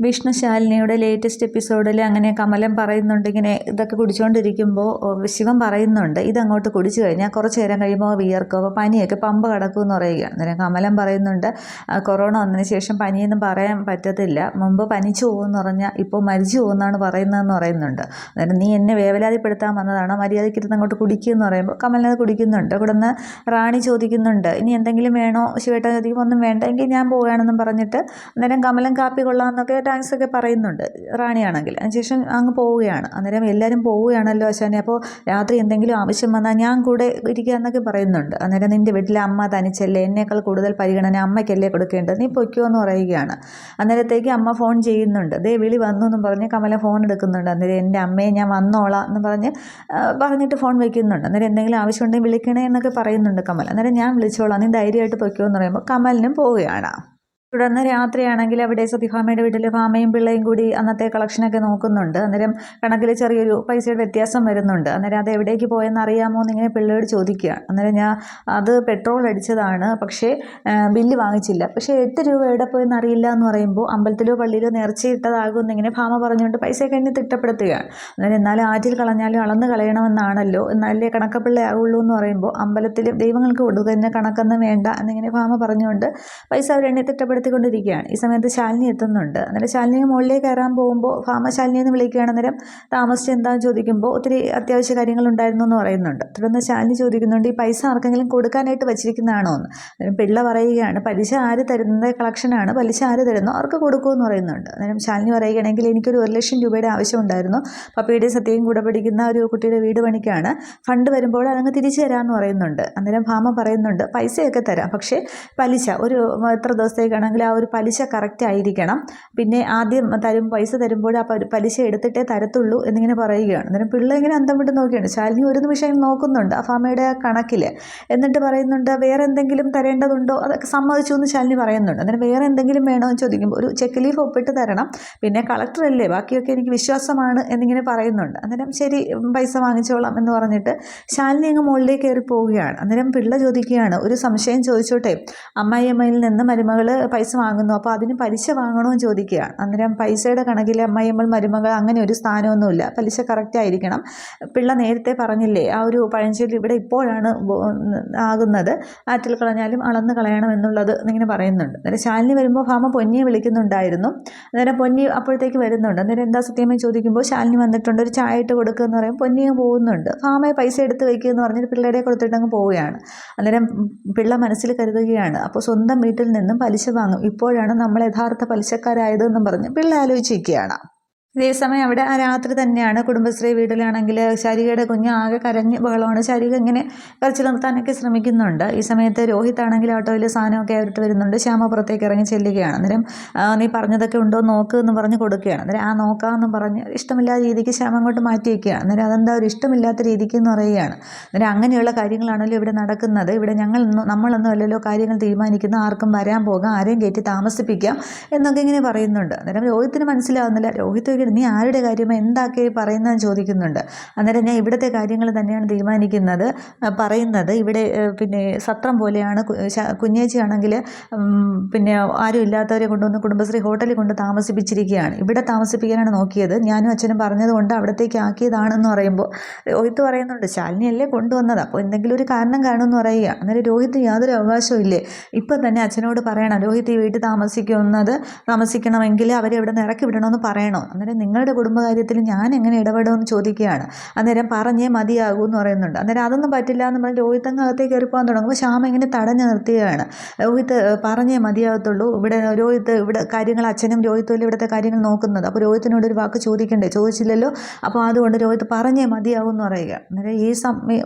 വിഷ്ണുശാലിനിയുടെ latest എപ്പിസോഡിൽ അങ്ങനെ കമലം പറയുന്നുണ്ട്, ഇങ്ങനെ ഇതൊക്കെ കുടിച്ചുകൊണ്ടിരിക്കുമ്പോൾ ശിവൻ പറയുന്നുണ്ട്, ഇതങ്ങോട്ട് കുടിച്ചു കഴിഞ്ഞാൽ കുറച്ച് നേരം കഴിയുമ്പോൾ വിയർക്കും, അപ്പോൾ പനിയൊക്കെ പമ്പ കിടക്കുമെന്ന് പറയുകയാണ്. അന്നേരം കമലം പറയുന്നുണ്ട്, കൊറോണ വന്നതിന് ശേഷം പനിയൊന്നും പറയാൻ പറ്റത്തില്ല, മുമ്പ് പനിച്ചു പോകുമെന്ന് പറഞ്ഞാൽ ഇപ്പോൾ മരിച്ചു പോകുമെന്നാണ് പറയുന്നതെന്ന് പറയുന്നുണ്ട്. അന്നേരം നീ എന്നെ വേവലാതിപ്പെടുത്താൻ വന്നതാണോ, മര്യാദയ്ക്കിരുന്ന് അങ്ങോട്ട് കുടിക്കുമെന്ന് പറയുമ്പോൾ കമലത് കുടിക്കുന്നുണ്ട്. ഇവിടുന്ന് റാണി ചോദിക്കുന്നുണ്ട്, ഇനി എന്തെങ്കിലും വേണോ ശിവേട്ട, ചോദിക്കുമ്പോൾ ഒന്നും വേണ്ട എങ്കിൽ ഞാൻ പോവുകയാണെന്നും പറഞ്ഞിട്ട് അന്നേരം കമലം കാപ്പി കൊള്ളാമെന്നൊക്കെ താങ്ക്സ് ഒക്കെ പറയുന്നുണ്ട് റാണിയാണെങ്കിൽ. അതിനുശേഷം അങ്ങ് പോവുകയാണ്. അന്നേരം എല്ലാവരും പോവുകയാണല്ലോ ആശാനെ, അപ്പോൾ രാത്രി എന്തെങ്കിലും ആവശ്യം വന്നാൽ ഞാൻ കൂടെ ഇരിക്കുക എന്നൊക്കെ പറയുന്നുണ്ട്. അന്നേരം നിൻ്റെ വീട്ടിലെ അമ്മ തനിച്ചല്ലേ, എന്നേക്കാൾ കൂടുതൽ പരിഗണന അമ്മയ്ക്കല്ലേ കൊടുക്കേണ്ടത്, നീ പൊയ്ക്കോ എന്ന് പറയുകയാണ്. അന്നേരത്തേക്ക് അമ്മ ഫോൺ ചെയ്യുന്നുണ്ട്. ദേ വിളി വന്നു എന്നും പറഞ്ഞ് കമല ഫോൺ എടുക്കുന്നുണ്ട്. അന്നേരം എൻ്റെ അമ്മയെ ഞാൻ വന്നോളാം എന്ന് പറഞ്ഞിട്ട് ഫോൺ വയ്ക്കുന്നുണ്ട്. അന്നേരം എന്തെങ്കിലും ആവശ്യമുണ്ടെങ്കിൽ വിളിക്കണേ എന്നൊക്കെ പറയുന്നുണ്ട് കമൽ. അന്നേരം ഞാൻ വിളിച്ചോളാം, നീ ധൈര്യമായിട്ട് പൊയ്ക്കോ എന്ന് പറയുമ്പോൾ കമലിനും പോവുകയാണ്. തുടർന്ന് രാത്രിയാണെങ്കിൽ അവിടെ സത്യഭാമയുടെ വീട്ടിൽ ഭാമയും പിള്ളയും കൂടി അന്നത്തെ കളക്ഷനൊക്കെ നോക്കുന്നുണ്ട്. അന്നേരം കണക്കിൽ ചെറിയൊരു പൈസയുടെ വ്യത്യാസം വരുന്നുണ്ട്. അന്നേരം അത് എവിടേക്ക് പോയെന്ന് അറിയാമോ എന്നിങ്ങനെ പിള്ളയോട് ചോദിക്കുകയാണ്. അന്നേരം ഞാൻ അത് പെട്രോൾ അടിച്ചതാണ്, പക്ഷേ ബില്ല് വാങ്ങിച്ചില്ല, പക്ഷേ 8 രൂപ എവിടെ പോയെന്ന് അറിയില്ല എന്ന് പറയുമ്പോൾ അമ്പലത്തിലോ പള്ളിയിലോ നേർച്ചയിട്ടതാകും എന്നിങ്ങനെ ഭാമ പറഞ്ഞുകൊണ്ട് പൈസയൊക്കെ എന്നെ തിട്ടപ്പെടുത്തുകയാണ്. അന്നേരം എന്നാലും ആറ്റിൽ കളഞ്ഞാലും അളന്ന് കളയണമെന്നാണല്ലോ, എന്നാലേ കണക്കപ്പിള്ളയാവുള്ളൂ എന്ന് പറയുമ്പോൾ അമ്പലത്തിൽ ദൈവങ്ങൾക്ക് കൊടുക്കുന്ന കണക്കൊന്നും വേണ്ട എന്നിങ്ങനെ ഭാമ പറഞ്ഞുകൊണ്ട് പൈസ അവരെണ്ണി തിട്ടപ്പെടുത്തിക്കൊണ്ടിരിക്കുകയാണ്. ഈ സമയത്ത് ശാലിനി എത്തുന്നുണ്ട്. അന്നേരം ശാലിനി മുകളിലേക്ക് കയറാൻ പോകുമ്പോൾ ഭാമ ശാലിനി എന്ന് വിളിക്കുകയാണ്. അന്നേരം താമസിച്ച് എന്താണെന്ന് ചോദിക്കുമ്പോൾ ഒത്തിരി അത്യാവശ്യ കാര്യങ്ങളുണ്ടായിരുന്നു എന്ന് പറയുന്നുണ്ട്. തുടർന്ന് ശാലിനി ചോദിക്കുന്നുണ്ട്, ഈ പൈസ ആർക്കെങ്കിലും കൊടുക്കാനായിട്ട് വെച്ചിരിക്കുന്നതാണോ എന്ന്. അന്നേരം പിള്ള പറയുകയാണ്, പലിശ ആര് തരുന്നത് കളക്ഷനാണ്, പലിശ ആര് തരുന്നോ അവർക്ക് കൊടുക്കുമെന്ന് പറയുന്നുണ്ട്. അന്നേരം ശാലിനി പറയുകയാണെങ്കിൽ എനിക്കൊരു 1,00,000 രൂപയുടെ ആവശ്യമുണ്ടായിരുന്നു, പപ്പയുടെയും സത്യയും കൂടെ പഠിക്കുന്ന ഒരു കുട്ടിയുടെ വീട് പണിക്കാണ്, ഫണ്ട് വരുമ്പോൾ അതങ്ങ് തിരിച്ചു തരാമെന്ന് പറയുന്നുണ്ട്. അന്നേരം ഭാമ പറയുന്നുണ്ട്, പൈസയൊക്കെ തരാം, പക്ഷേ പലിശ ഒരു എത്ര ദിവസത്തേക്കാണെങ്കിൽ ആ ഒരു പലിശ കറക്റ്റ് ആയിരിക്കണം, പിന്നെ ആദ്യം പൈസ തരുമ്പോൾ ആ പലിശ എടുത്തിട്ടേ തരത്തുള്ളൂ എന്നിങ്ങനെ പറയുകയാണ്. അന്നേരം പിള്ള ഇങ്ങനെ അന്തം വിട്ട് നോക്കിയാണ്. ശാലിനി ഒരു നിമിഷം നോക്കുന്നുണ്ട് ആ ഭാമയുടെ കണക്കിൽ, എന്നിട്ട് പറയുന്നുണ്ട്, വേറെ എന്തെങ്കിലും തരേണ്ടതുണ്ടോ, അതൊക്കെ സമ്മതിച്ചു എന്ന് ശാലിനി പറയുന്നുണ്ട്. അന്നേരം വേറെ എന്തെങ്കിലും വേണോ എന്ന് ചോദിക്കുമ്പോൾ ഒരു ചെക്ക് ലീഫ് ഒപ്പിട്ട് തരണം, പിന്നെ കളക്ടറല്ലേ, ബാക്കിയൊക്കെ എനിക്ക് വിശ്വാസമാണ് എന്നിങ്ങനെ പറയുന്നുണ്ട്. അന്നേരം ശരി, പൈസ വാങ്ങിച്ചോളാം എന്ന് പറഞ്ഞിട്ട് ശാലിനി അങ്ങ് മുകളിലേക്ക് കയറി പോവുകയാണ്. അന്നേരം പിള്ള ചോദിക്കുകയാണ്, ഒരു സംശയം ചോദിച്ചോട്ടെ, അമ്മായിയമ്മയിൽ നിന്ന് മരുമകൾ പൈസ വാങ്ങുന്നു, അപ്പോൾ അതിന് പലിശ വാങ്ങണമെന്ന് ചോദിക്കുകയാണ്. അന്നേരം പൈസയുടെ കണക്കിൽ അമ്മായിയമ്മ മരുമകൾ അങ്ങനെ ഒരു സ്ഥാനമൊന്നുമില്ല, പലിശ കറക്റ്റ് ആയിരിക്കണം. പിള്ള നേരത്തെ പറഞ്ഞില്ലേ, ആ ഒരു പഴഞ്ചൊല്ലി ഇവിടെ ഇപ്പോഴാണ് ആകുന്നത്, ആറ്റിൽ കളഞ്ഞാലും അളന്ന് കളയണം എന്നുള്ളത് എന്നിങ്ങനെ പറയുന്നുണ്ട്. അന്നേരം ശാലിനി വരുമ്പോൾ ഭാമ പൊന്നിയെ വിളിക്കുന്നുണ്ടായിരുന്നു. അന്നേരം പൊന്നി അപ്പോഴത്തേക്ക് വരുന്നുണ്ട്. അന്നേരം എന്താ സത്യമായി ചോദിക്കുമ്പോൾ ശാലിനി വന്നിട്ടുണ്ട്, ഒരു ചായ ഇട്ട് കൊടുക്കുക എന്ന് പറയും. പൊന്നിയെ പോകുന്നുണ്ട്. ഭാമയെ പൈസ എടുത്ത് വയ്ക്കുക എന്ന് പറഞ്ഞിട്ട് പിള്ളയുടെ കൊടുത്തിട്ട് അങ്ങ് പോവുകയാണ്. അന്നേരം പിള്ള മനസ്സിൽ കരുതുകയാണ്, അപ്പോൾ സ്വന്തം വീട്ടിൽ നിന്നും പലിശ വാങ്ങും, ഇപ്പോഴാണ് നമ്മൾ യഥാർത്ഥ പലിശക്കാരായതെന്നും പറഞ്ഞ് പിള്ള ആലോചിച്ചിരിക്കുകയാണ്. ഇതേസമയം അവിടെ ആ രാത്രി തന്നെയാണ് കുടുംബശ്രീ വീട്ടിലാണെങ്കിൽ ശാരികയുടെ കുഞ്ഞ് ആകെ കരഞ്ഞ് ബഹളമാണ്. ശാരിക ഇങ്ങനെ കരച്ചിൽ നിർത്താനൊക്കെ ശ്രമിക്കുന്നുണ്ട്. ഈ സമയത്ത് രോഹിത് ആണെങ്കിൽ ഓട്ടോയിൽ സാധനമൊക്കെ ആയിട്ട് വരുന്നുണ്ട്. ശ്യാമ പുറത്തേക്ക് ഇറങ്ങി ചെല്ലുകയാണ്. അന്നേരം നീ പറഞ്ഞതൊക്കെ ഉണ്ടോ നോക്ക് എന്ന് പറഞ്ഞ് കൊടുക്കുകയാണ്. അന്നേരം ആ നോക്കാമെന്ന് പറഞ്ഞ് ഇഷ്ടമില്ലാത്ത രീതിക്ക് ശ്യാമ അങ്ങോട്ട് മാറ്റി വയ്ക്കുകയാണ്. അന്നേരം അതെന്താ ഒരു ഇഷ്ടമില്ലാത്ത രീതിക്ക് എന്ന് പറയുകയാണ്. അന്നേരം അങ്ങനെയുള്ള കാര്യങ്ങളാണല്ലോ ഇവിടെ നടക്കുന്നത്, ഇവിടെ നമ്മളൊന്നും അല്ലല്ലോ കാര്യങ്ങൾ തീരുമാനിക്കുന്ന, ആർക്കും വരാൻ പോകാം, ആരെയും കയറ്റി താമസിപ്പിക്കാം എന്നൊക്കെ ഇങ്ങനെ പറയുന്നുണ്ട്. അന്നേരം രോഹിത്തിന് മനസ്സിലാവുന്നില്ല. രോഹിത് നീ ആരുടെ കാര്യം എന്താക്കി പറയുന്നതെന്ന് ചോദിക്കുന്നുണ്ട്. അന്നേരം ഞാൻ ഇവിടുത്തെ കാര്യങ്ങൾ തന്നെയാണ് തീരുമാനിക്കുന്നത്, പറയുന്നത് ഇവിടെ പിന്നെ സത്രം പോലെയാണ്, കുഞ്ഞേച്ചിയാണെങ്കിൽ പിന്നെ ആരും ഇല്ലാത്തവരെ കൊണ്ടുവന്ന് കുടുംബശ്രീ ഹോട്ടലിൽ കൊണ്ട് താമസിപ്പിച്ചിരിക്കുകയാണ്, ഇവിടെ താമസിപ്പിക്കാനാണ് നോക്കിയത്, ഞാനും അച്ഛനും പറഞ്ഞതുകൊണ്ട് അവിടത്തേക്ക് ആക്കിയതാണെന്ന് പറയുമ്പോൾ രോഹിത് പറയുന്നുണ്ട്, ശാലിനിയല്ലേ കൊണ്ടുവന്നത്, അപ്പോൾ എന്തെങ്കിലും ഒരു കാരണം കാണുമെന്ന് പറയുക. അന്നേരം രോഹിത് യാതൊരു അവകാശവും ഇല്ലേ, ഇപ്പം തന്നെ അച്ഛനോട് പറയണം, രോഹിത് ഈ വീട്ടിൽ താമസിക്കണമെങ്കിൽ അവരെ ഇവിടെ നിന്ന് ഇറക്കി വിടണമെന്ന് പറയണോ, അന്നേരം നിങ്ങളുടെ കുടുംബകാര്യത്തിൽ ഞാൻ എങ്ങനെ ഇടപെടുമെന്ന് ചോദിക്കുകയാണ്. അന്നേരം പറഞ്ഞേ മതിയാകൂ എന്ന് പറയുന്നുണ്ട്. അന്നേരം അതൊന്നും പറ്റില്ല എന്ന് പറഞ്ഞ് രോഹിത് അങ്ങ് അകത്തേക്ക് കയറിപ്പോകാൻ തുടങ്ങുമ്പോൾ ശ്യാമ ഇങ്ങനെ തടഞ്ഞു നിർത്തുകയാണ്. രോഹിത് പറഞ്ഞേ മതിയാകത്തുള്ളൂ, രോഹിത് ഇവിടെ കാര്യങ്ങൾ അച്ഛനും രോഹിത്തും ഇവിടുത്തെ കാര്യങ്ങൾ നോക്കുന്നത്, അപ്പോൾ രോഹിത്തിനോട് ഒരു വാക്ക് ചോദിക്കണ്ടേ, ചോദിച്ചില്ലല്ലോ, അപ്പോൾ അതുകൊണ്ട് രോഹിത് പറഞ്ഞേ മതിയാകും എന്ന് പറയുക. അന്നേരം ഈ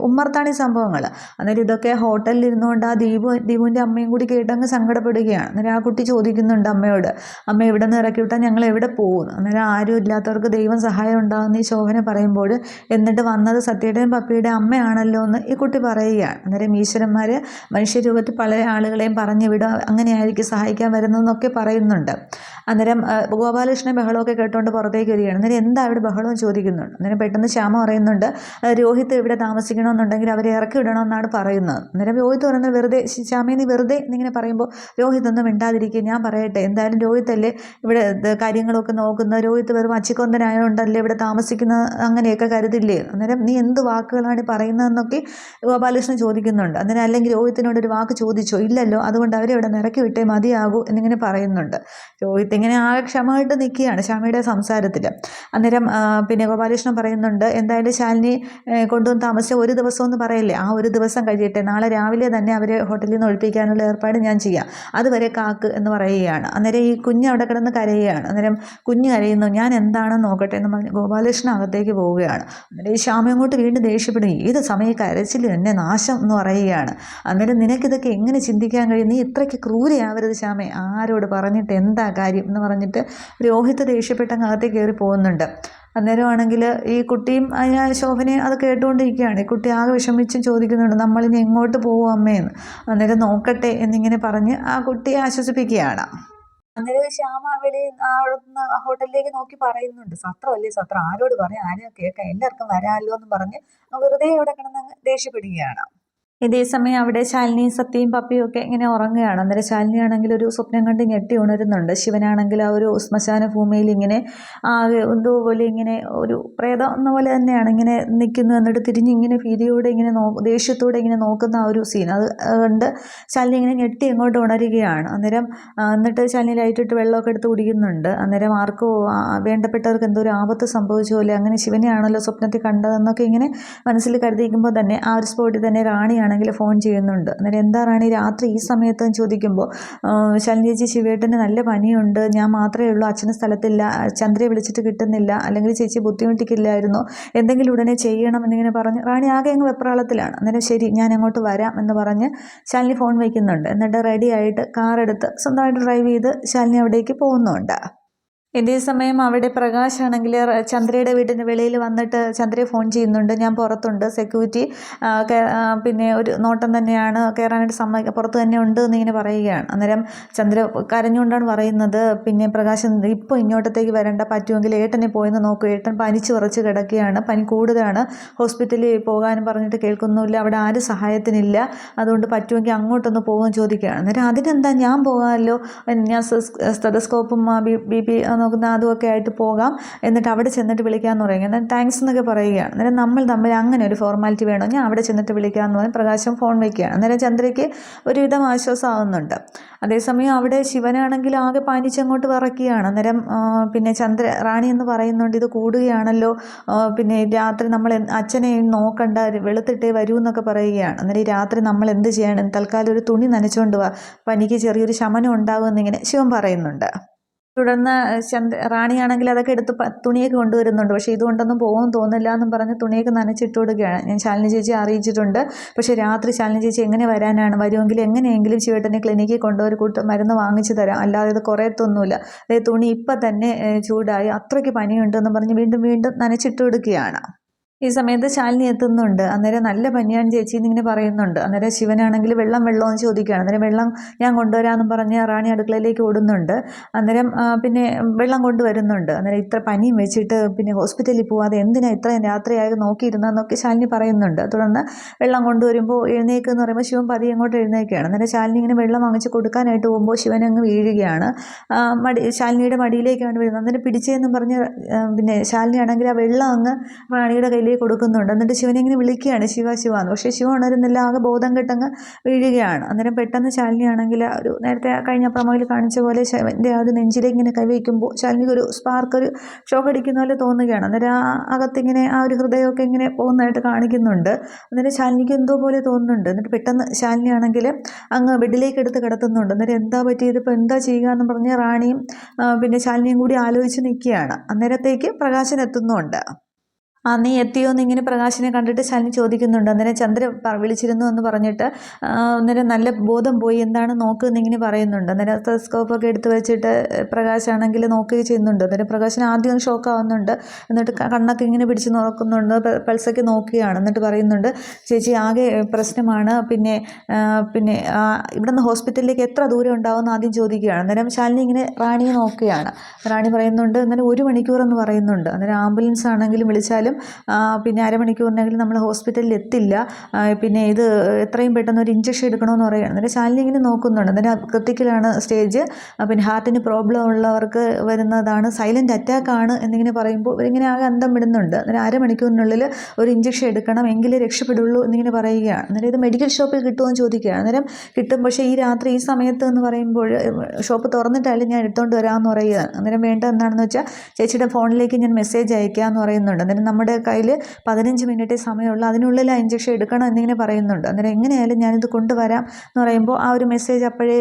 ഉമ്മർത്താണ് ഈ സംഭവങ്ങൾ. അന്നേരം ഇതൊക്കെ ഹോട്ടലിൽ ഇരുന്നുകൊണ്ട് ആ ദീപുവിൻ്റെ അമ്മയും കൂടി കേട്ടങ്ങ് സങ്കടപ്പെടുകയാണ്. അന്നേരം ആ കുട്ടി ചോദിക്കുന്നുണ്ട് അമ്മയോട്, അമ്മ ഇവിടെ നിന്ന് ഇറക്കി വിട്ടാൽ ഞങ്ങൾ എവിടെ പോകുന്നു. അന്നേരം ആരും ഇല്ലാത്തവർക്ക് ദൈവം സഹായം ഉണ്ടാകുന്ന ഈ ശോഭന പറയുമ്പോൾ, എന്നിട്ട് വന്നത് സത്യയുടെയും പപ്പിയുടെയും അമ്മയാണല്ലോ എന്ന് ഈ കുട്ടി പറയുകയാണ്. അന്നേരം ഈശ്വരന്മാർ മനുഷ്യരൂപത്തിൽ പല ആളുകളെയും പറഞ്ഞു വിടുക, അങ്ങനെയായിരിക്കും സഹായിക്കാൻ വരുന്നതെന്നൊക്കെ പറയുന്നുണ്ട്. അന്നേരം ഗോപാലകൃഷ്ണൻ ബഹളമൊക്കെ കേട്ടുകൊണ്ട് പുറത്തേക്ക് വരികയാണ്. അന്നേരം എന്താ ഇവിടെ ബഹളവും ചോദിക്കുന്നുണ്ട്. അന്നേരം പെട്ടെന്ന് ശ്യാമ പറയുന്നുണ്ട്, രോഹിത്ത് ഇവിടെ താമസിക്കണമെന്നുണ്ടെങ്കിൽ അവരെ ഇറക്കി വിടണമെന്നാണ് പറയുന്നത്. അന്നേരം രോഹിത്ത് പറയുന്നത്, വെറുതെ ശ്യാമേ നീ വെറുതെ എന്നിങ്ങനെ പറയുമ്പോൾ രോഹിത്ത് ഒന്നും മിണ്ടാതിരിക്കുക, ഞാൻ പറയട്ടെ, എന്തായാലും രോഹിത്തല്ലേ ഇവിടെ കാര്യങ്ങളൊക്കെ നോക്കുന്നത്, രോഹിത്ത് വെറും അച്ചിക്കൊന്തനായതുകൊണ്ടല്ലേ ഇവിടെ താമസിക്കുന്നത്, അങ്ങനെയൊക്കെ കരുതില്ലേ. അന്നേരം നീ എന്ത് വാക്കുകളാണ് പറയുന്നതെന്നൊക്കെ ഗോപാലകൃഷ്ണൻ ചോദിക്കുന്നുണ്ട്. അന്നേരം അല്ലെങ്കിൽ രോഹിത്തിനോട് ഒരു വാക്ക് ചോദിച്ചോ, ഇല്ലല്ലോ, അതുകൊണ്ട് അവരെ ഇവിടെ ഇറക്കി വിട്ടേ മതിയാകൂ എന്നിങ്ങനെ പറയുന്നുണ്ട്. രോഹിത്ത് ഇങ്ങനെ ആ ക്ഷമമായിട്ട് നിൽക്കുകയാണ് ശ്യാമയുടെ സംസാരത്തിൽ. അന്നേരം പിന്നെ ഗോപാലകൃഷ്ണൻ പറയുന്നുണ്ട്, എന്തായാലും ശാലിനി കൊണ്ടുവന്ന് താമസിച്ച ഒരു ദിവസം എന്ന് പറയില്ലേ, ആ ഒരു ദിവസം കഴിയട്ടെ, നാളെ രാവിലെ തന്നെ അവരെ ഹോട്ടലിൽ നിന്ന് ഒഴിപ്പിക്കാനുള്ള ഏർപ്പാട് ഞാൻ ചെയ്യാം, അതുവരെ കാക്ക് എന്ന് പറയുകയാണ്. അന്നേരം ഈ കുഞ്ഞ് അവിടെ കിടന്ന് കരയുകയാണ്. അന്നേരം കുഞ്ഞ് കരയുന്നു, ഞാൻ എന്താണെന്ന് നോക്കട്ടെ എന്ന് പറഞ്ഞ് ഗോപാലകൃഷ്ണൻ അകത്തേക്ക് പോവുകയാണ്. അന്നേരം ഈ ശ്യാമ അങ്ങോട്ട് വീണ്ടും ദേഷ്യപ്പെടും, ഏത് സമയം കരച്ചിൽ എന്നെ നാശം എന്ന് പറയുകയാണ്. അന്നേരം നിനക്കിതൊക്കെ എങ്ങനെ ചിന്തിക്കാൻ കഴിയും, നീ ഇത്രയ്ക്ക് ക്രൂരയാവരുത് ശ്യാമേ, ആരോട് പറഞ്ഞിട്ട് എന്താ കാര്യം എന്ന് പറഞ്ഞിട്ട് രോഹിത്ത് ദേഷ്യപ്പെട്ടങ്ങ് അകത്തേക്ക് കയറി പോകുന്നുണ്ട്. അന്നേരമാണെങ്കിൽ ഈ കുട്ടിയും ശോഭനയും അത് കേട്ടുകൊണ്ടിരിക്കുകയാണ്. ഈ കുട്ടി ആകെ വിഷമിച്ചും ചോദിക്കുന്നുണ്ട്, നമ്മളിനി എങ്ങോട്ട് പോകും അമ്മയെന്ന്. അന്നേരം നോക്കട്ടെ എന്നിങ്ങനെ പറഞ്ഞ് ആ കുട്ടിയെ ആശ്വസിപ്പിക്കുകയാണ്. അന്നേരം ശ്യാമ അവിടെ അവിടുന്ന് ഹോട്ടലിലേക്ക് നോക്കി പറയുന്നുണ്ട്, സത്രമല്ലേ സത്രം, ആരോട് പറയാം, ആരെയും കേൾക്കാം, എല്ലാവർക്കും വരാമല്ലോ എന്ന് പറഞ്ഞ് വെറുതെ ഇവിടെ കിടന്നങ്ങ് ദേഷ്യപ്പെടുകയാണ്. ഇതേസമയം അവിടെ ശാലിനിയും സത്യയും പപ്പിയും ഒക്കെ ഇങ്ങനെ ഉറങ്ങുകയാണ്. അന്നേരം ശാലിനിയാണെങ്കിൽ ഒരു സ്വപ്നം കണ്ട് ഞെട്ടി ഉണരുന്നുണ്ട്. ശിവനാണെങ്കിൽ ആ ഒരു ശ്മശാന ഭൂമിയിൽ ഇങ്ങനെ എന്തോ പോലെ ഇങ്ങനെ ഒരു പ്രേതം എന്ന പോലെ തന്നെയാണ് ഇങ്ങനെ നിൽക്കുന്നു. എന്നിട്ട് തിരിഞ്ഞിങ്ങനെ ഭീതിയോടെ ഇങ്ങനെ ദേഷ്യത്തോടെ ഇങ്ങനെ നോക്കുന്ന ആ ഒരു സീൻ അത് കണ്ട് ശാലിനി ഇങ്ങനെ ഞെട്ടി അങ്ങോട്ട് ഉണരുകയാണ്. അന്നേരം എന്നിട്ട് ശാലിനി ലൈറ്റിട്ട് വെള്ളമൊക്കെ എടുത്ത് കുടിക്കുന്നുണ്ട്. അന്നേരം ആർക്കോ വേണ്ടപ്പെട്ടവർക്ക് എന്തോ ഒരു ആപത്ത് സംഭവിച്ച പോലെ, അങ്ങനെ ശിവനെയാണല്ലോ സ്വപ്നത്തിൽ കണ്ടതെന്നൊക്കെ ഇങ്ങനെ മനസ്സിൽ കരുതിയിരിക്കുമ്പോൾ തന്നെ ആ ഒരു സ്പോട്ടിൽ തന്നെ റാണിയാണ് ഫോൺ ചെയ്യുന്നുണ്ട്. അന്നേരം എന്താ റാണി രാത്രി ഈ സമയത്ത് ചോദിക്കുമ്പോൾ, ശാലിനി ചേച്ചി, ശിവേട്ടന് നല്ല പനിയുണ്ട്, ഞാൻ മാത്രമേ ഉള്ളൂ, അച്ഛന് സ്ഥലത്തില്ല, ചന്ദ്രയെ വിളിച്ചിട്ട് കിട്ടുന്നില്ല, അല്ലെങ്കിൽ ചേച്ചി ബുദ്ധിമുട്ടിക്കില്ലായിരുന്നു, എന്തെങ്കിലും ഉടനെ ചെയ്യണം എന്നിങ്ങനെ പറഞ്ഞ് റാണി ആകെ അങ്ങ് വെപ്രാളത്തിലാണ്. അന്നേരം ശരി, ഞാൻ അങ്ങോട്ട് വരാം എന്ന് പറഞ്ഞ് ശാലിനി ഫോൺ വയ്ക്കുന്നുണ്ട്. എന്നിട്ട് റെഡി ആയിട്ട് കാറെടുത്ത് സ്വന്തമായിട്ട് ഡ്രൈവ് ചെയ്ത് ശാലിനി അവിടേക്ക് പോകുന്നുണ്ട്. ഇതേ സമയം അവിടെ പ്രകാശാണെങ്കിൽ ചന്ദ്രയുടെ വീടിന് വെളിയിൽ വന്നിട്ട് ചന്ദ്രയെ ഫോൺ ചെയ്യുന്നുണ്ട്, ഞാൻ പുറത്തുണ്ട്, സെക്യൂരിറ്റി പിന്നെ ഒരു നോട്ടം തന്നെയാണ്, കയറാനായിട്ട് പുറത്ത് തന്നെ ഉണ്ട് എന്നിങ്ങനെ പറയുകയാണ്. അന്നേരം ചന്ദ്ര കരഞ്ഞുകൊണ്ടാണ് പറയുന്നത്, പിന്നെ പ്രകാശം ഇപ്പോൾ ഇങ്ങോട്ടത്തേക്ക് വരേണ്ട, പറ്റുമെങ്കിൽ ഏട്ടനെ പോയെന്ന് നോക്കൂ, ഏട്ടൻ പനിച്ച് വിറച്ച് കിടക്കുകയാണ്, പനി കൂടുതലാണ്, ഹോസ്പിറ്റലിൽ പോകാനും പറഞ്ഞിട്ട് കേൾക്കുന്നില്ല, അവിടെ ആരും സഹായത്തിനില്ല, അതുകൊണ്ട് പറ്റുമെങ്കിൽ അങ്ങോട്ടൊന്ന് പോകുമെന്ന് ചോദിക്കുകയാണ്. അന്നേരം അതിനെന്താ, ഞാൻ പോകാമല്ലോ, ഞാൻ സ്റ്റെതസ്കോപ്പും ബി നോക്കുന്ന അതുമൊക്കെ ആയിട്ട് പോകാം, എന്നിട്ട് അവിടെ ചെന്നിട്ട് വിളിക്കാമെന്ന് പറയുക, എന്നാൽ താങ്ക്സ് എന്നൊക്കെ പറയുകയാണ്. അന്നേരം നമ്മൾ തമ്മിൽ അങ്ങനെ ഒരു ഫോർമാലിറ്റി വേണോ, ഞാൻ അവിടെ ചെന്നിട്ട് വിളിക്കാമെന്ന് പറഞ്ഞ് പ്രകാശം ഫോൺ വയ്ക്കുകയാണ്. അന്നേരം ചന്ദ്രയ്ക്ക് ഒരുവിധം ആശ്വാസമാവുന്നുണ്ട്. അതേസമയം അവിടെ ശിവനാണെങ്കിൽ ആകെ പാനിച്ചങ്ങോട്ട് വിറയ്ക്കുകയാണ്. അന്നേരം പിന്നെ റാണി എന്ന് പറയുന്നുണ്ട്, ഇത് കൂടുകയാണല്ലോ, പിന്നെ രാത്രി നമ്മൾ അച്ഛനെ നോക്കണ്ട, വെളുത്തിട്ടേ വരൂ എന്നൊക്കെ പറയുകയാണ്. അന്നേരം ഈ രാത്രി നമ്മൾ എന്ത് ചെയ്യണം, തൽക്കാലം ഒരു തുണി നനച്ചുകൊണ്ട് വാ, പനിക്ക് ചെറിയൊരു ശമനം ഉണ്ടാകുമെന്നിങ്ങനെ ശിവൻ പറയുന്നുണ്ട്. തുടർന്ന് റാണിയാണെങ്കിൽ അതൊക്കെ എടുത്ത് തുണിയൊക്കെ കൊണ്ടുവരുന്നുണ്ട്. പക്ഷേ ഇതുകൊണ്ടൊന്നും പോകുമെന്ന് തോന്നില്ല എന്നും പറഞ്ഞ് തുണിയൊക്കെ നനച്ചിട്ട് കൊടുക്കുകയാണ്. ഞാൻ ശാലിനി ചേച്ചി അറിയിച്ചിട്ടുണ്ട്, പക്ഷേ രാത്രി ശാലിനി ചേച്ചി എങ്ങനെ വരാനാണ്, വരുമെങ്കിൽ എങ്ങനെയെങ്കിലും ശിവേട്ടനെ ക്ലിനിക്കിൽ കൊണ്ടുപോയി കൂട്ട് മരുന്ന് വാങ്ങിച്ചു തരാം, അല്ലാതെ ഇത് കുറയത്തൊന്നുമില്ല, അതായത് തുണി ഇപ്പം തന്നെ ചൂടായി, അത്രയ്ക്ക് പനിയുണ്ടെന്ന് പറഞ്ഞ് വീണ്ടും വീണ്ടും നനച്ചിട്ട് കൊടുക്കുകയാണ്. ഈ സമയത്ത് ശാലിനി എത്തുന്നുണ്ട്. അന്നേരം നല്ല പനിയാണ് ചേച്ചി എന്നിങ്ങനെ പറയുന്നുണ്ട്. അന്നേരം ശിവനാണെങ്കിൽ വെള്ളമെന്ന് ചോദിക്കുകയാണ്. അന്നേരം വെള്ളം ഞാൻ കൊണ്ടുവരാമെന്നും പറഞ്ഞ് റാണി അടുക്കളയിലേക്ക് ഓടുന്നുണ്ട്. അന്നേരം പിന്നെ വെള്ളം കൊണ്ടുവരുന്നുണ്ട്. അന്നേരം ഇത്ര പനിയും വെച്ചിട്ട് പിന്നെ ഹോസ്പിറ്റലിൽ പോവാതെ എന്തിനാ ഇത്രയും രാത്രിയായി നോക്കിയിരുന്നതെന്നൊക്കെ ശാലിനി പറയുന്നുണ്ട്. തുടർന്ന് വെള്ളം കൊണ്ടുവരുമ്പോൾ എഴുന്നേക്കെന്ന് പറയുമ്പോൾ ശിവൻ പതിയെ അങ്ങോട്ട് എഴുന്നേൽക്കുകയാണ്. അന്നേരം ശാലിനി ഇങ്ങനെ വെള്ളം വാങ്ങിച്ച് കൊടുക്കാനായിട്ട് പോകുമ്പോൾ ശിവൻ അങ്ങ് വീഴുകയാണ്. ശാലിനിയുടെ മടിയിലേക്കാണ് വീഴുന്നത്. അന്നേരം പിടിച്ചതെന്നും പറഞ്ഞ് പിന്നെ ശാലിനി ആണെങ്കിൽ ആ വെള്ളം അങ്ങ് റാണിയുടെ കയ്യിൽ കൊടുക്കുന്നുണ്ട്. എന്നിട്ട് ശിവനെ ഇങ്ങനെ വിളിക്കുകയാണ്, ശിവ ശിവ എന്ന്. പക്ഷേ ശിവ ഉണരുന്നില്ല, ആകെ ബോധം കെട്ടങ്ങ് വീഴുകയാണ്. അന്നേരം പെട്ടെന്ന് ശാലിനിയാണെങ്കിൽ ഒരു നേരത്തെ കഴിഞ്ഞ പ്രമോയിൽ കാണിച്ച പോലെ ശിവൻ്റെ ആ ഒരു നെഞ്ചിലേക്ക് ഇങ്ങനെ കൈവയ്ക്കുമ്പോൾ ശാലിനിക്ക് ഒരു സ്പാർക്ക്, ഒരു ഷോക്ക് അടിക്കുന്ന പോലെ തോന്നുകയാണ്. അന്നേരം ആ അകത്തിങ്ങനെ ആ ഒരു ഹൃദയമൊക്കെ ഇങ്ങനെ പോകുന്നതായിട്ട് കാണിക്കുന്നുണ്ട്. അന്നേരം ശാലിനിക്ക് എന്തോ പോലെ തോന്നുന്നുണ്ട്. എന്നിട്ട് പെട്ടെന്ന് ശാലിനിയാണെങ്കിൽ അങ്ങ് ബെഡിലേക്ക് എടുത്ത് കിടത്തുന്നുണ്ട്. അന്നേരം എന്താ പറ്റിയത്, ഇപ്പോൾ എന്താ ചെയ്യുക എന്ന് പറഞ്ഞ് റാണിയും പിന്നെ ശാലിനിയും കൂടി ആലോചിച്ച് നിൽക്കുകയാണ്. അന്നേരത്തേക്ക് പ്രകാശൻ എത്തുന്നുണ്ട്. നീ എത്തിയോ എന്നിങ്ങനെ പ്രകാശിനെ കണ്ടിട്ട് ശാലിനി ചോദിക്കുന്നുണ്ട്. അന്നേരം ചന്ദ്ര വിളിച്ചിരുന്നു എന്ന് പറഞ്ഞിട്ട് അന്നേരം നല്ല ബോധം പോയി, എന്താണ് നോക്ക് എന്നിങ്ങനെ പറയുന്നുണ്ട്. അന്നേരം ടെലസ്കോപ്പൊക്കെ എടുത്ത് വെച്ചിട്ട് പ്രകാശാണെങ്കിൽ നോക്കുകയും ചെയ്യുന്നുണ്ട്. അന്നേരം പ്രകാശിന് ആദ്യം ഒന്ന് ഷോക്ക് ആവുന്നുണ്ട്. എന്നിട്ട് കണ്ണൊക്കെ ഇങ്ങനെ പിടിച്ച് നോക്കുന്നുണ്ട്, പൾസൊക്കെ നോക്കുകയാണ്. എന്നിട്ട് പറയുന്നുണ്ട്, ചേച്ചി ആകെ പ്രശ്നമാണ്, പിന്നെ പിന്നെ ഇവിടെ നിന്ന് ഹോസ്പിറ്റലിലേക്ക് എത്ര ദൂരം ഉണ്ടാവുമെന്ന് ആദ്യം ചോദിക്കുകയാണ്. അന്നേരം ശാലിനി ഇങ്ങനെ റാണിയെ നോക്കുകയാണ്. റാണി പറയുന്നുണ്ട്, എന്നാലും 1 മണിക്കൂറെന്ന് പറയുന്നുണ്ട്. അന്നേരം ആംബുലൻസ് ആണെങ്കിലും വിളിച്ചാലും പിന്നെ അരമണിക്കൂറിനെങ്കിലും നമ്മൾ ഹോസ്പിറ്റലിൽ എത്തില്ല, പിന്നെ ഇത് എത്രയും പെട്ടെന്ന് ഒരു ഇഞ്ചക്ഷൻ എടുക്കണമെന്ന് പറയുകയാണ്. അന്നേരം ശാലിനി ഇങ്ങനെ നോക്കുന്നുണ്ട്. അന്നേരം ക്രിട്ടിക്കലാണ് സ്റ്റേജ്, പിന്നെ ഹാർട്ടിന് പ്രോബ്ലം ഉള്ളവർക്ക് വരുന്നതാണ്, സൈലൻറ്റ് അറ്റാക്കാണ് എന്നിങ്ങനെ പറയുമ്പോൾ ഇവരിങ്ങനെ ആകെ അന്തം വിടുന്നുണ്ട്. അന്നേരം അരമണിക്കൂറിനുള്ളിൽ ഒരു ഇഞ്ചക്ഷൻ എടുക്കണം, എങ്കിലേ രക്ഷപ്പെടുള്ളൂ എന്നിങ്ങനെ പറയുകയാണ്. അന്നേരം ഇത് മെഡിക്കൽ ഷോപ്പിൽ കിട്ടുമോ എന്ന് ചോദിക്കുകയാണ്. അന്നേരം കിട്ടും, പക്ഷേ ഈ രാത്രി ഈ സമയത്ത് എന്ന് പറയുമ്പോൾ ഷോപ്പ് തുറന്നിട്ടാലും ഞാൻ എടുത്തുകൊണ്ട് വരാമെന്ന് പറയുകയാണ്. അന്നേരം വേണ്ട എന്താണെന്ന് വെച്ചാൽ ചേച്ചിയുടെ ഫോണിലേക്ക് ഞാൻ മെസ്സേജ് അയക്കാമെന്ന് പറയുന്നുണ്ട്. അന്നേരം നമ്മുടെ കയ്യിൽ 15 മിനിറ്റേ സമയമുള്ളൂ, അതിനുള്ളിൽ ആ ഇഞ്ചക്ഷൻ എടുക്കണം എന്നിങ്ങനെ പറയുന്നുണ്ട്. അന്നേരം എങ്ങനെയായാലും ഞാനിത് കൊണ്ടുവരാം എന്ന് പറയുമ്പോൾ ആ ഒരു മെസ്സേജ് അപ്പോഴേ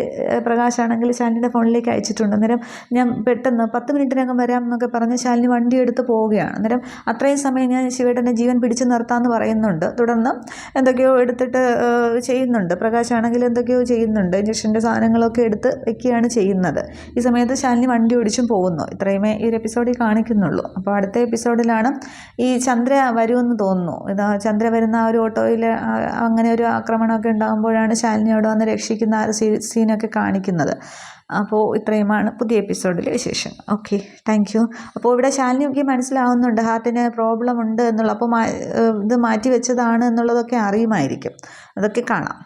പ്രകാശാണെങ്കിൽ ശാലിനിയുടെ ഫോണിലേക്ക് അയച്ചിട്ടുണ്ട്. അന്നേരം ഞാൻ പെട്ടെന്ന് 10 മിനിറ്റിനകം വരാം എന്നൊക്കെ പറഞ്ഞ് ശാലിനി വണ്ടി എടുത്ത് പോവുകയാണ്. അന്നേരം അത്രയും സമയം ഞാൻ ശിവേട്ടൻ്റെ ജീവൻ പിടിച്ചു നിർത്താമെന്ന് പറയുന്നുണ്ട്. തുടർന്ന് എന്തൊക്കെയോ എടുത്തിട്ട് ചെയ്യുന്നുണ്ട്. പ്രകാശാണെങ്കിൽ എന്തൊക്കെയോ ചെയ്യുന്നുണ്ട്, ഇഞ്ചക്ഷൻ്റെ സാധനങ്ങളൊക്കെ എടുത്ത് വെക്കുകയാണ് ചെയ്യുന്നത്. ഈ സമയത്ത് ശാലിനി വണ്ടി ഓടിച്ചും പോകുന്നു. ഇത്രയുമേ ഈ ഒരു എപ്പിസോഡിൽ കാണിക്കുന്നുള്ളൂ. അപ്പോൾ അടുത്ത എപ്പിസോഡിലാണ് ഈ ചന്ദ്ര വരുമെന്ന് തോന്നുന്നു. ചന്ദ്ര വരുന്ന ആ ഒരു ഓട്ടോയിൽ അങ്ങനെ ഒരു ആക്രമണമൊക്കെ ഉണ്ടാകുമ്പോഴാണ് ശാലിനി അവിടെ വന്ന് രക്ഷിക്കുന്ന ആ സീനൊക്കെ കാണിക്കുന്നത്. അപ്പോൾ ഇത്രയുമാണ് പുതിയ എപ്പിസോഡിലെ വിശേഷം. Okay, thank you. അപ്പോൾ ഇവിടെ ശാലിനിയൊക്കെ മനസ്സിലാവുന്നുണ്ട് ഹാർട്ടിന് പ്രോബ്ലം ഉണ്ട് എന്നുള്ളത്. അപ്പോൾ ഇത് മാറ്റി വെച്ചതാണ് എന്നുള്ളതൊക്കെ അറിയുമായിരിക്കും. അതൊക്കെ കാണാം.